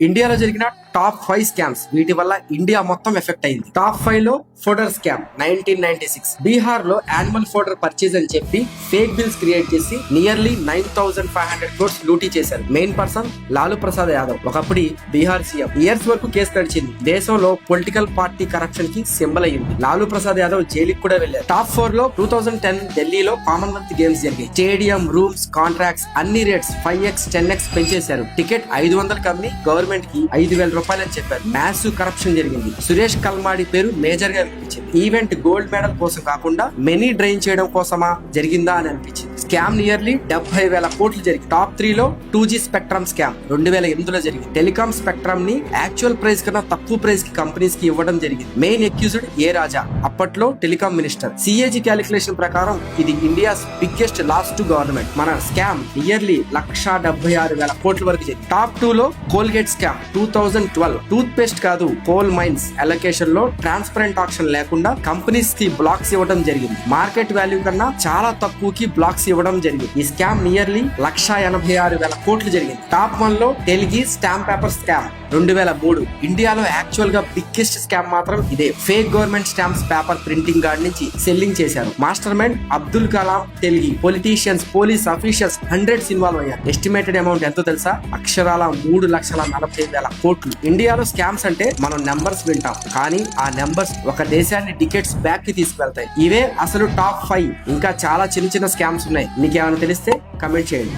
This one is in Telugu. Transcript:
ఇండియాలో జరిగిన టాప్ 5 స్కామ్స్, వీటి వల్ల ఇండియా మొత్తం ఎఫెక్ట్ అయింది. టాప్ 5 లో ఫోడర్ స్కామ్ 1996. బీహార్ లో యానిమల్ ఫోడర్ పర్చేజ్ అని చెప్పి ఫేక్ బిల్స్ క్రియేట్ చేసి నియర్లీ 9,500 crores లూటీ చేశారు. మెయిన్ పర్సన్ లాలూ ప్రసాద్ యాదవ్, ఒకప్పుడు బీహార్ సీఎం. ఇయర్స్ వరకు కేసు నడిచింది. దేశంలో పొలిటికల్ పార్టీ కరప్షన్ కి సింబల్ అయ్యింది. లాలూ ప్రసాద్ యాదవ్ జైలుకి కూడా వెళ్లారు. టాప్ 4 లో 2010 ఢిల్లీలో కామన్వెల్త్ గేమ్స్ జరిగాయి. స్టేడియం, రూమ్స్, కాంట్రాక్ట్స్ అన్ని రేట్స్ 5x 10x పెంచేశారు. టికెట్ 500 కమ్మి గవర్నమెంట్ కి 5,000 రూపాయలు అని చెప్పారు. మ్యాసివ్ కరప్షన్ జరిగింది. సురేష్ కల్మాడి పేరు మేజర్ గా అనిపించింది. ఈవెంట్ గోల్డ్ మెడల్ కోసం కాకుండా మనీ డ్రైన్ చేయడం కోసమా జరిగిందా అని అనిపించింది. స్కామ్ నియర్లీ 70,000 కోట్లు జరిగింది. టాప్ 3 లో 2G స్పెక్ట్రమ్ స్కామ్ 2008లో జరిగింది. టెలికాం స్పెక్ట్రమ్ ని యాక్చువల్ ప్రైస్ కన్నా తక్కువ ప్రైస్ కి కంపెనీస్ కి ఇవ్వడం జరిగింది. మెయిన్ అక్యూజ్డ్ ఏ రాజా, అప్పట్లో టెలికాం మినిస్టర్. CAG క్యాలిక్యులేషన్ ప్రకారం ఇది India's biggest loss to government. మన స్కామ్ నియర్లీ 176,000 కోట్ల వరకు జరిగింది. టాప్ 2 లో కోల్గేట్ స్కామ్ 2012. టూత్ పేస్ట్ కాదు, కోల్ మైన్స్ అలొకేషన్ లో ట్రాన్స్పరెంట్ ఆప్షన్ లేకుండా కంపెనీస్ కి బ్లాక్స్ ఇవ్వడం జరిగింది. మార్కెట్ వాల్యూ కన్నా చాలా తక్కువకి బ్లాక్స్ ఇవ్వడం జరిగింది. ఈ స్కామ్ నియర్లీ 186,000 కోట్లు జరిగింది. టాప్ 1 లో టెలిగి స్టాంప్ పేపర్ స్కామ్ 2003. ఇండియాలో యాక్చువల్ గా బిగ్గెస్ట్ స్కామ్ మాత్రం ఇదే. Fake government stamps paper printing guard నుంచి సెల్లింగ్ చేశారు. Mastermind Abdul Kalam Telgi. Politicians, police officials hundreds involve అయ్యారు. ఎస్టిమేటెడ్ అమౌంట్ ఎంతో తెలుసా? అక్షరాల 3,40,000 కోట్లు. ఇండియాలో స్కామ్స్ అంటే మనం నెంబర్స్ వింటాం, కానీ ఆ నెంబర్స్ ఒక దేశాన్ని డికెట్స్ బ్యాక్ కి తీసుకువెళ్తాయి. ఇవే అసలు టాప్ 5. ఇంకా చాలా చిన్న చిన్న స్కామ్స్ ఉన్నాయి. మీకేమైనా తెలిస్తే కమెంట్ చేయండి.